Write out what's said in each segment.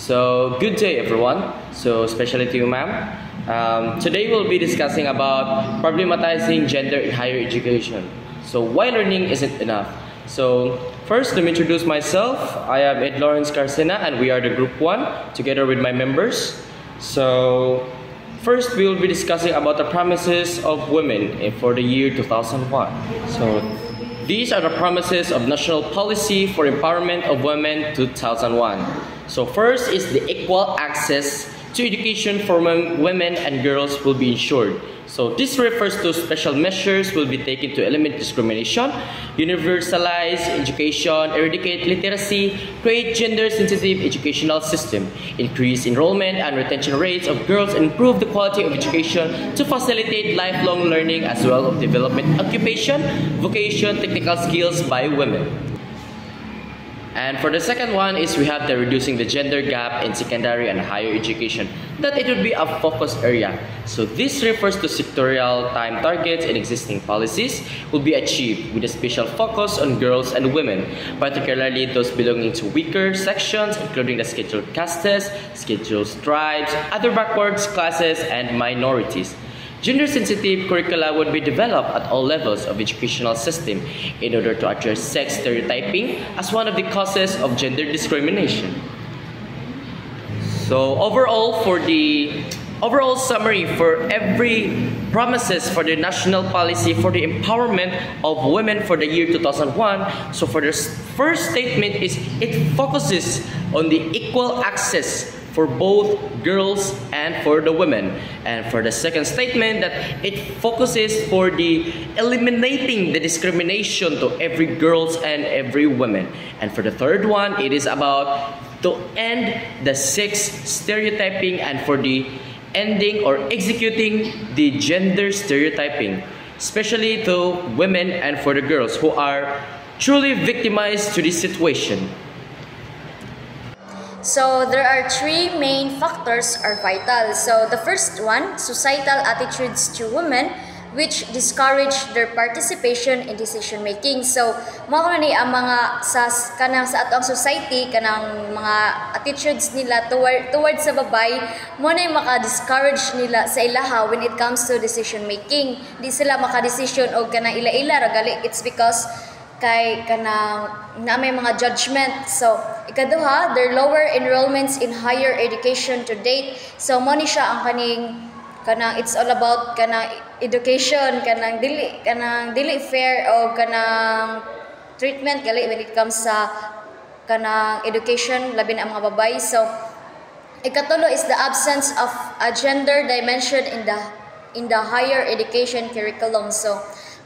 So, good day everyone. So, especially to you ma'am. Today we'll be discussing about problematizing gender in higher education. So, why learning isn't enough? So, first let me introduce myself. I am Ed Lawrence Carcena and we are the group 1 together with my members. So, first we will be discussing about the promises of women for the year 2001. So, these are the promises of National Policy for Empowerment of Women 2001. So first is the equal access to education for women and girls will be ensured. So this refers to special measures will be taken to eliminate discrimination, universalize education, eradicate literacy, create gender-sensitive educational system, increase enrollment and retention rates of girls, and improve the quality of education to facilitate lifelong learning as well as development occupation, vocation, technical skills by women. And for the second one is we have the reducing the gender gap in secondary and higher education, that it would be a focus area. So this refers to sectorial time targets and existing policies will be achieved with a special focus on girls and women, particularly those belonging to weaker sections, including the scheduled castes, scheduled tribes, other backward classes, and minorities. Gender-sensitive curricula would be developed at all levels of educational system in order to address sex stereotyping as one of the causes of gender discrimination. So overall, for the overall summary for every promises for the national policy for the empowerment of women for the year 2001, so for the first statement is it focuses on the equal access for both girls and for the women. And for the second statement, that it focuses for the eliminating the discrimination to every girls and every woman. And for the third one, it is about to end the sex stereotyping and for the ending or executing the gender stereotyping, especially to women and for the girls who are truly victimized to this situation. So there are three main factors are vital. So the first one, societal attitudes to women, which discourage their participation in decision making. So mao ni ang mga sa atong society kanang mga attitudes nila towards sa babay mo na maka-discourage nila sa ilaha when it comes to decision making. Di sila maka-decision og kanang ila-ila ra gali. It's because kay kanang na may mga judgment. So ikaduha, their lower enrollments in higher education to date. So mo ni siya ang kanang it's all about kanang education, kanang dili fair o kanang treatment gali when it comes sa kanang education labi na ang mga babay. So ikatulo is the absence of a gender dimension in the higher education curriculum. So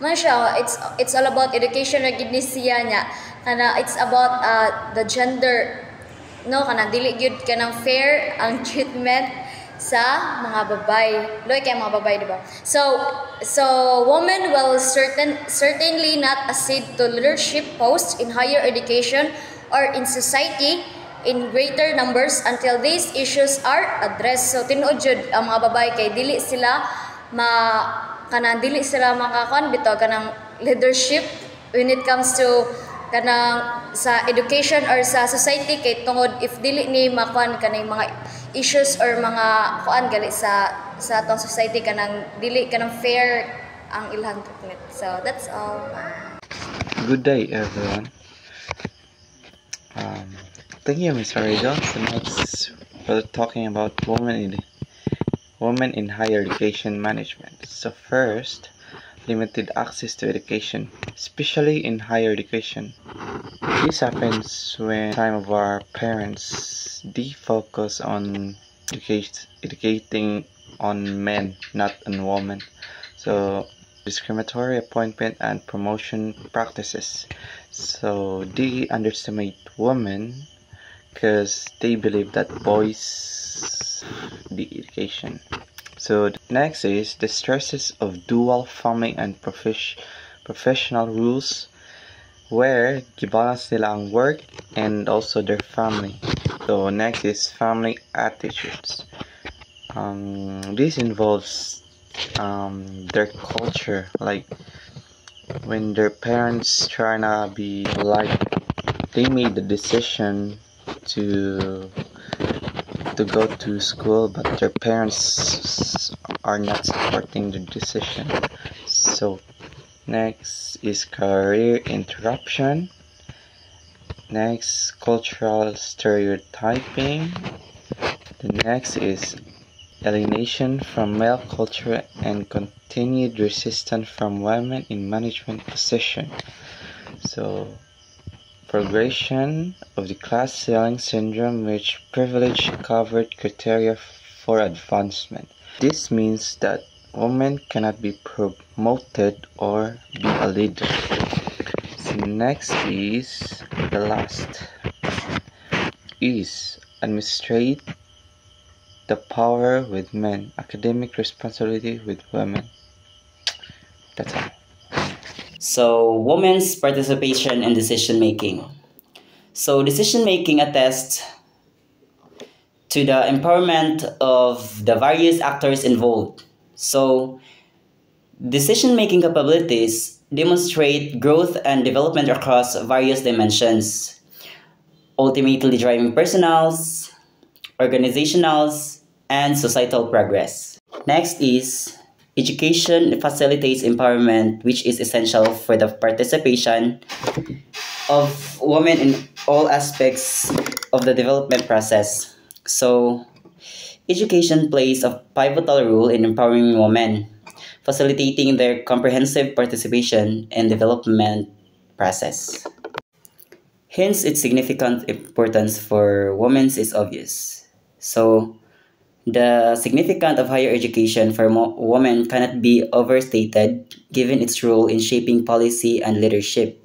man siya, it's all about education ra gid ni siya nya. Kana it's about the gender, no, kana dili gyud kanang fair ang treatment sa mga babay. Loy kay mga babay, di ba? So women will certainly not accede to leadership posts in higher education or in society in greater numbers until these issues are addressed. So tinuod jud ang mga babay kay dili sila dili sila makakuan bitaw kanang leadership when it comes to kanang sa education or sa society kay tungod if dili ni makuan kanang mga issues or mga kuan gali sa atong society kanang dili kanang fair ang ilang treatment. So that's all. Good day everyone. Thank you, Ms. Arizo. So next we're talking about women in higher education management. So first, limited access to education, especially in higher education. This happens when time of our parents defocus on educating on men, not on women. So discriminatory appointment and promotion practices. So they underestimate women because they believe that boys the education. So next is the stresses of dual family and professional rules where gibalance nila ang work and also their family. So next is family attitudes. This involves their culture, like when their parents try to be like they made the decision to to go to school, but their parents are not supporting the decision. So next is career interruption. Next, cultural stereotyping. The next is alienation from male culture and continued resistance from women in management position. So progression of the class ceiling syndrome, which privilege covered criteria for advancement. This means that women cannot be promoted or be a leader. So next is the last is administrate the power with men, academic responsibility with women. That's all. So, women's participation in decision making. So, decision making attests to the empowerment of the various actors involved. So, decision making capabilities demonstrate growth and development across various dimensions, ultimately driving personals, organizationals, and societal progress. Next is education facilitates empowerment, which is essential for the participation of women in all aspects of the development process. So, education plays a pivotal role in empowering women, facilitating their comprehensive participation in development process. Hence, its significant importance for women is obvious. So, the significance of higher education for women cannot be overstated given its role in shaping policy and leadership.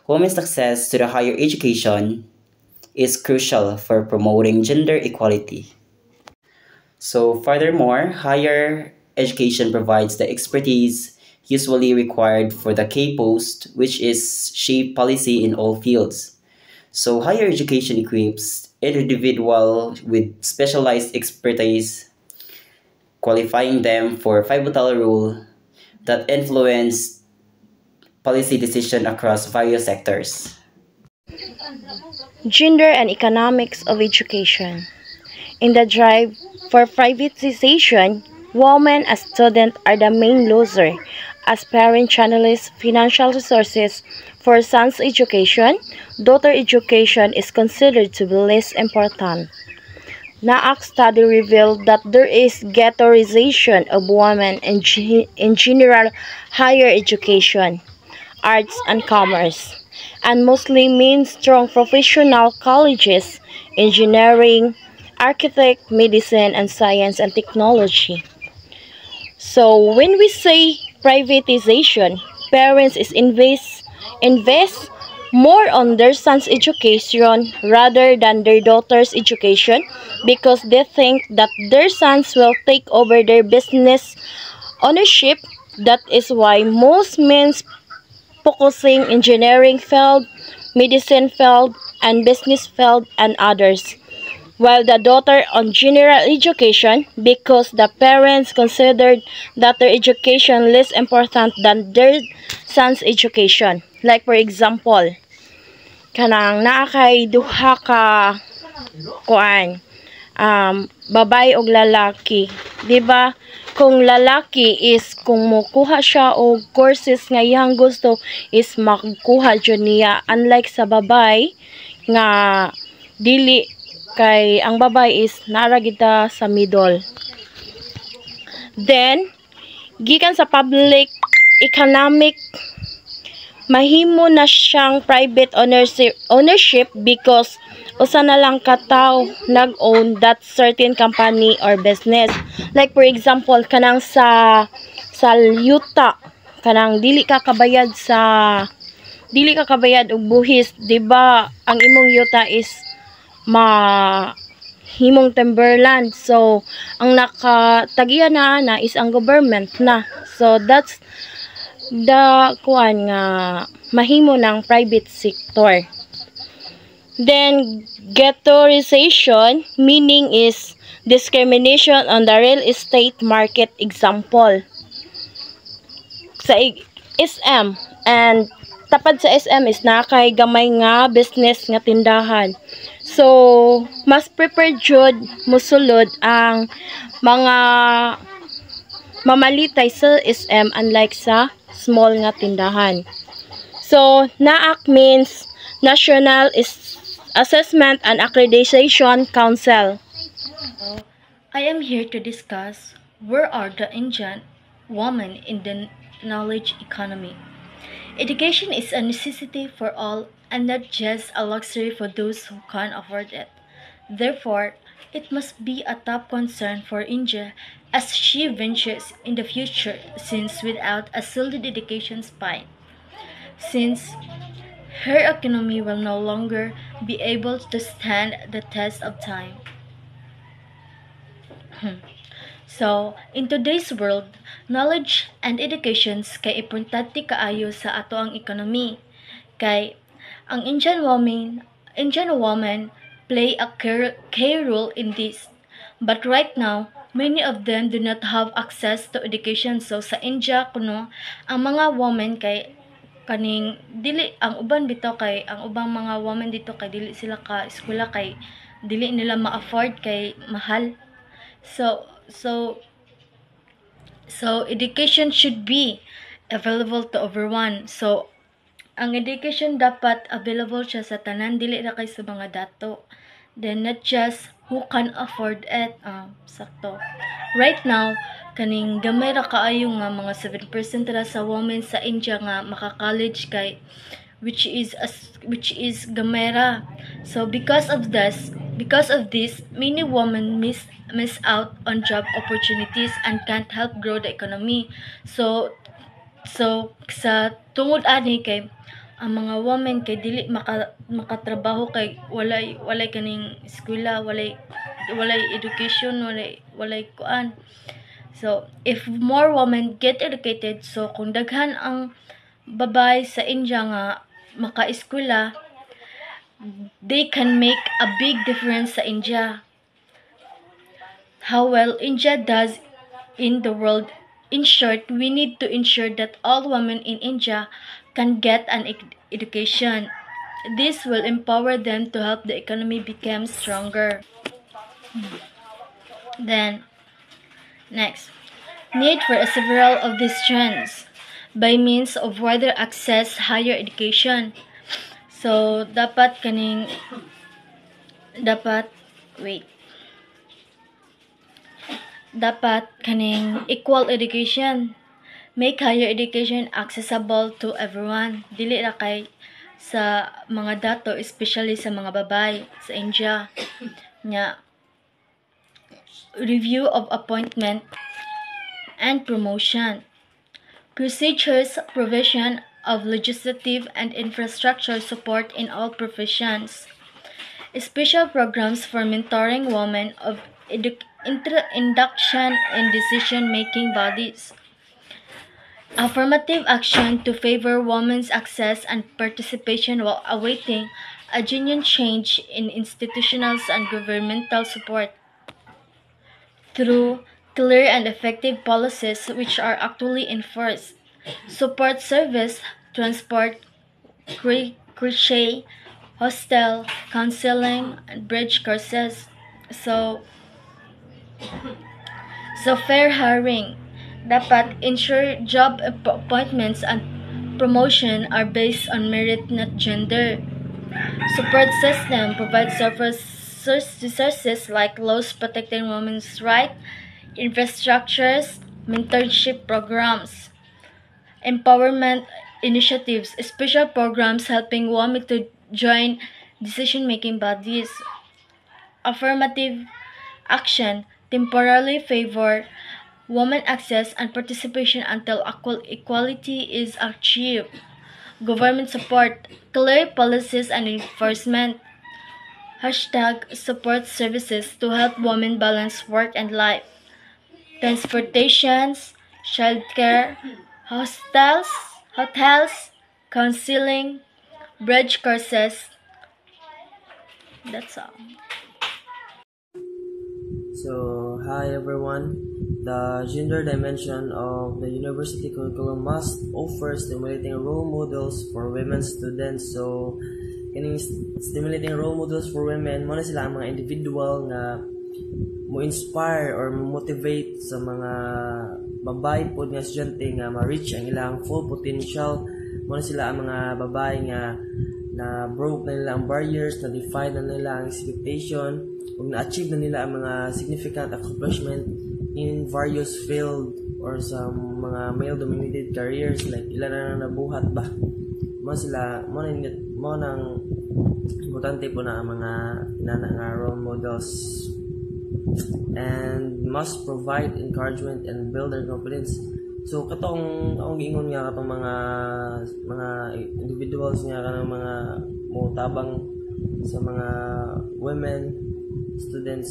Women's access to the higher education is crucial for promoting gender equality. So, furthermore, higher education provides the expertise usually required for the K post, which is shape policy in all fields. So, higher education equips an individual with specialized expertise, qualifying them for a pivotal role that influence policy decision across various sectors. Gender and economics of education. In the drive for privatization, women as students are the main loser, as parents channelize financial resources for sons' education. Daughter education is considered to be less important. NAAC study revealed that there is ghettoization of women in general higher education, arts and commerce, and mostly means strong professional colleges, engineering, architect, medicine, and science and technology. So when we say privatization, parents invest more on their son's education rather than their daughter's education because they think that their sons will take over their business ownership. That is why most men focusing engineering field, medicine field, and business field and others, while the daughter on general education because the parents considered that their education less important than their son's education. Like for example, kanang naa kay duha ka kuan babae og lalaki, di ba? Kung lalaki is kung mokuha siya og courses nga iyang gusto is magkuha jud niya, unlike sa babae nga dili, kay ang babae is naara kita sa middle. Then gikan sa public economic, mahimo na siyang private ownership because usa na lang ka tawo nag-own that certain company or business. Like for example, kanang sa yuta, kanang dili ka kabayad og buhis, di ba? Ang imong yuta is himong timberland. So ang nakatagiya na is ang government na. So that's the kuan nga mahimo ng private sector. Then ghettoization meaning is discrimination on the real estate market. Example sa SM, And tapad sa SM is na kay gamay nga business nga tindahan. So, mas prepared jud musulod ang mga mamalitay sa SM unlike sa small nga tindahan. So, NAAC means National Assessment and Accreditation Council. I am here to discuss where are the Indian women in the knowledge economy. Education is a necessity for all and not just a luxury for those who can afford it. Therefore, it must be a top concern for India as she ventures in the future since without a solid education spine, since her economy will no longer be able to stand the test of time. So, in today's world, knowledge and education kay importante kaayo sa ato ang economy. Kay ang Indian women play a key role in this. But right now, many of them do not have access to education. So sa India kuno ang mga women kay kaning dili ang uban bitaw kay ang ubang mga women dito kay dili sila ka eskwela kay dili nila ma-afford kay mahal. So education should be available to everyone. So ang education dapat available siya sa tanan, dili ra kay sa mga dato. Then not just who can afford it. Sakto. Right now, kaning gamay ra kaayo nga mga 7% ra sa women sa India nga maka-college kay which is gamay ra. So because of this, many women miss out on job opportunities and can't help grow the economy. So sa tungod ani kay ang mga women kay dili makatrabaho kay walay kaning eskwela, walay education, walay kuan. So if more women get educated, so kung daghan ang babay sa India nga maka-eskwela, they can make a big difference sa India. How well India does in the world. In short, we need to ensure that all women in India can get an education. This will empower them to help the economy become stronger. Then, next, need for several of these trends by means of wider access higher education. So, dapat kaning equal education. Make higher education accessible to everyone. Dili ra kay sa mga dato, especially sa mga babay sa India. Review of appointment and promotion. Procedures, provision of legislative and infrastructure support in all professions. Special programs for mentoring women of induction in decision-making bodies. Affirmative action to favor women's access and participation while awaiting a genuine change in institutional and governmental support. Through clear and effective policies which are actually enforced. Support service, transport, crochet, hostel, counseling, and bridge courses. So fair hiring. Dapat ensure job appointments and promotion are based on merit, not gender. Support system provides resources like laws protecting women's rights, infrastructures, mentorship programs, empowerment initiatives, special programs helping women to join decision-making bodies. Affirmative action temporarily favor women access and participation until equality is achieved. Government support, clear policies and enforcement. #support services to help women balance work and life. Transportations, childcare, hotels, counseling, bridge courses. That's all. So, hi everyone. The gender dimension of the university curriculum must offer stimulating role models for women students. So, kining stimulating role models for women, mo na sila ang mga individual nga mo-inspire or motivate sa mga babae po nga estudyante nga ma-reach ang ilang full potential. Mo na sila ang mga babae nga na broke na nila ang barriers, na define na nila ang expectation, ug na-achieve na nila ang mga significant accomplishment in various field or sa mga male-dominated careers, like ilan na nabuhat ba. Mo nang importante po na ang mga inana nga role models, and must provide encouragement and build their confidence. So katong giingon nga katong mga individuals nga kanang mga mutabang sa mga women students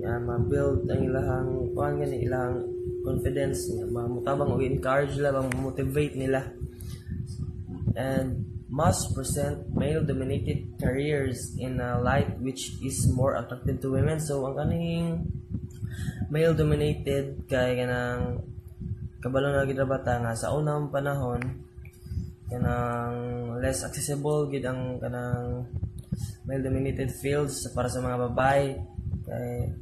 nga ma-build ang ilang confidence, nga mutabang og encourage nila, motivate nila, and must present male-dominated careers in a light which is more attractive to women. So ang kaning male-dominated kay kanang kabalo na gid bata nga sa unang panahon kanang less accessible gid ang kanang male-dominated fields para sa mga babae, kay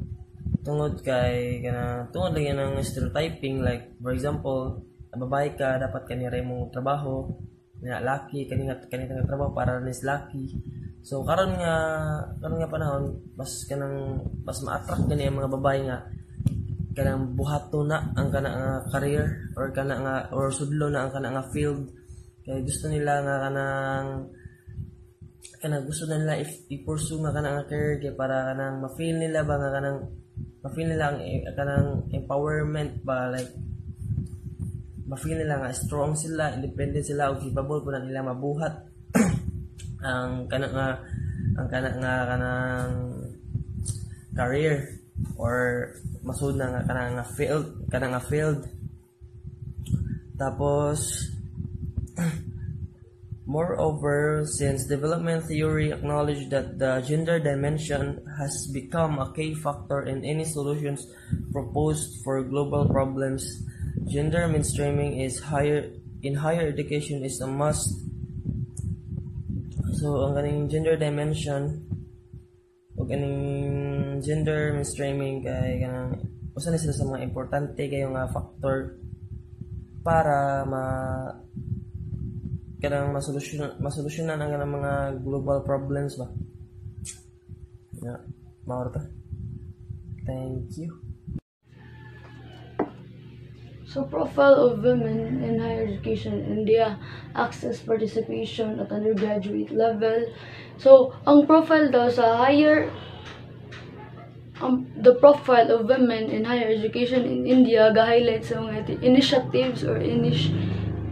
tungod lang yan ng stereotyping, like for example, babae ka dapat kanira imong trabaho na laki kanina trabaho para nis laki. So karon nga panahon mas ma-attract gani ang mga babae nga kanang buhato na ang kana nga career or sudlo na ang kana nga field, kay gusto nila nga gusto na nila i-pursue nga kanang career kay para kanang ma-feel nila ang kanang empowerment ba, like ma-feel nila nga strong sila, independent sila, ug capable po na nila mabuhat ang kanang career or masud na nga kanang field. Tapos moreover, since development theory acknowledged that the gender dimension has become a key factor in any solutions proposed for global problems, gender mainstreaming in higher education is a must. So ang kaning gender dimension o kaning gender mainstreaming kay kanang usa na sila sa mga importante kayo nga factor para masolusyonan ang kanang mga global problems ba. Yeah, maorta. Thank you. So, profile of women in higher education in India, access participation at undergraduate level. So, ang profile daw sa the profile of women in higher education in India ga-highlight sa mga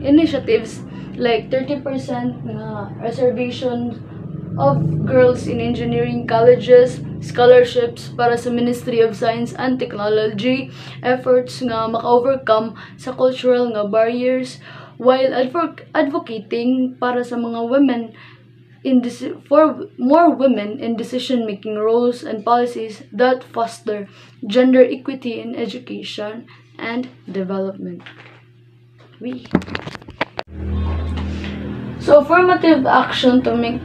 initiatives like 30% na reservation of girls in engineering colleges, scholarships para sa Ministry of Science and Technology, efforts nga maka-overcome sa cultural nga barriers, while advocating para sa mga women for more women in decision-making roles and policies that foster gender equity in education and development. So affirmative action to make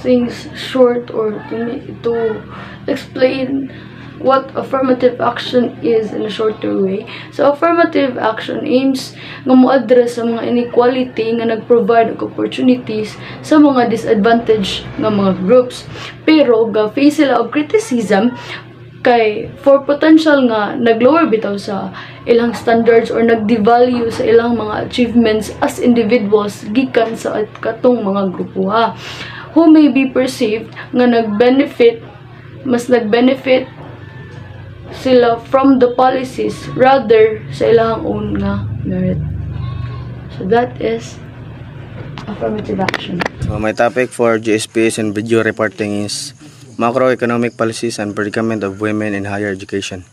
things short, or to explain what affirmative action is in a shorter way. So affirmative action aims nga mo-address sa mga inequality nga nag-provide og opportunities sa mga disadvantaged nga mga groups, pero ga-face sila og criticism kay for potential nga naglower bitaw sa ilang standards or nagdevalue sa ilang mga achievements as individuals gikan sa katong mga grupo who may be perceived nga mas nagbenefit sila from the policies rather sa ilang own nga merit. So that is affirmative action. So my topic for GSPS and video reporting is macroeconomic policies and predicament of women in higher education.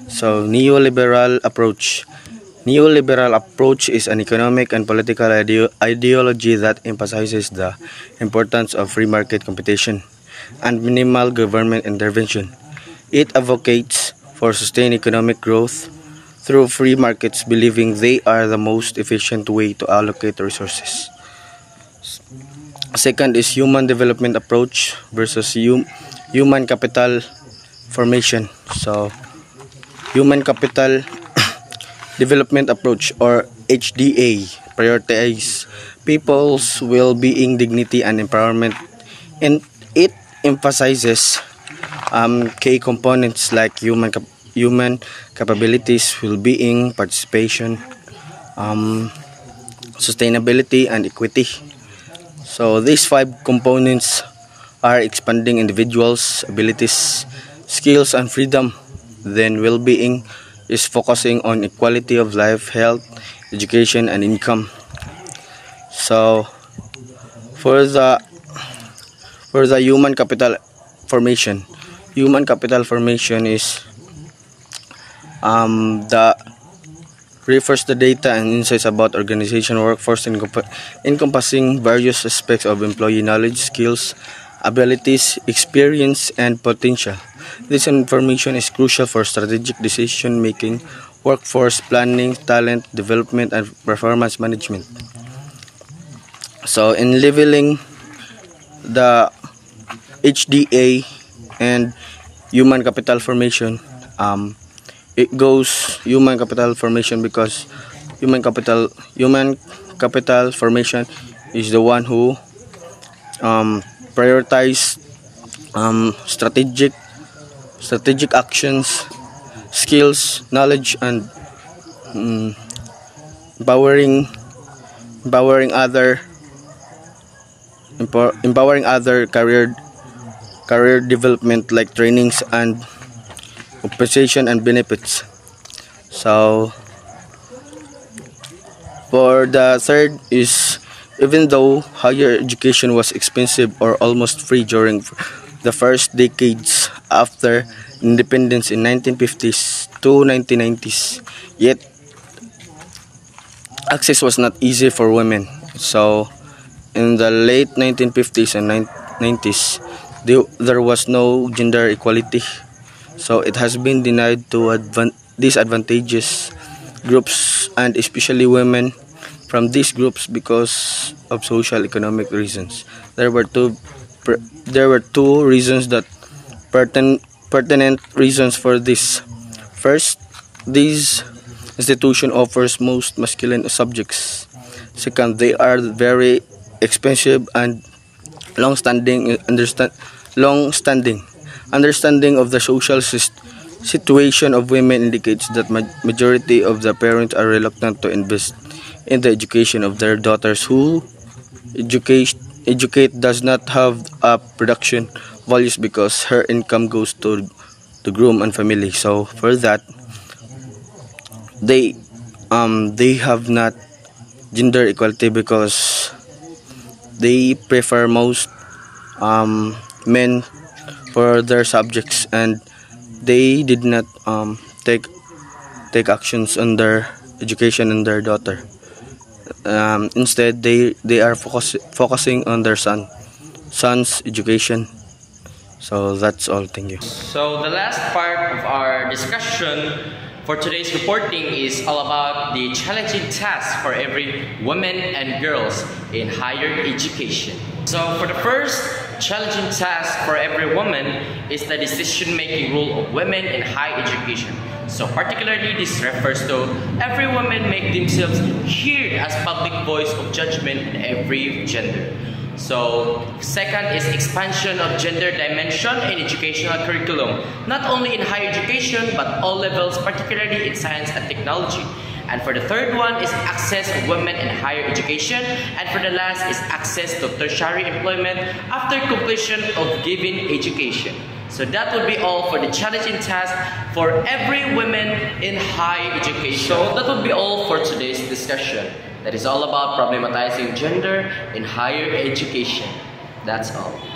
So neoliberal approach is an economic and political ideology that emphasizes the importance of free market competition and minimal government intervention. It advocates for sustained economic growth through free markets, believing they are the most efficient way to allocate resources. Second is human development approach versus human capital formation. So, human capital development approach, or HDA, prioritize people's well-being, dignity, and empowerment, and it emphasizes key components like human capabilities, well-being, participation, sustainability, and equity. So these 5 components are expanding individuals' abilities, skills, and freedom. Then well-being is focusing on equality of life, health, education, and income. So for the human capital formation is refers the data and insights about organization workforce encompassing various aspects of employee knowledge, skills, abilities, experience, and potential. This information is crucial for strategic decision making, workforce planning, talent development, and performance management. So in leveling the HDA and human capital formation, it goes human capital formation because human capital formation is the one who prioritize strategic actions, skills, knowledge, and empowering other career development like trainings and compensation and benefits. So for the third is, even though higher education was expensive or almost free during the first decades after independence in 1950s to 1990s, yet access was not easy for women. So in the late 1950s and 90s, there was no gender equality. So it has been denied to disadvantaged groups, and especially women from these groups, because of social economic reasons. There were two reasons that pertinent reasons for this. First, this institution offers most masculine subjects. Second, they are very expensive, and long-standing understanding of the social situation of women indicates that majority of the parents are reluctant to invest in the education of their daughters, who educate does not have a production values because her income goes to the groom and family. So for that, they have not gender equality because they prefer most men for their subjects, and they did not take actions on their education and their daughter. Instead, they are focusing on their son's education. So that's all. Thank you. So the last part of our discussion for today's reporting is all about the challenging tasks for every woman and girls in higher education. So for the first challenging task for every woman is the decision-making role of women in higher education. So particularly this refers to every woman make themselves heard as public voice of judgment in every gender. So second is expansion of gender dimension in educational curriculum, not only in higher education but all levels, particularly in science and technology. And for the third one is access of women in higher education, and for the last is access to tertiary employment after completion of given education. So that would be all for the challenging task for every woman in higher education. So that would be all for today's discussion. That is all about problematizing gender in higher education. That's all.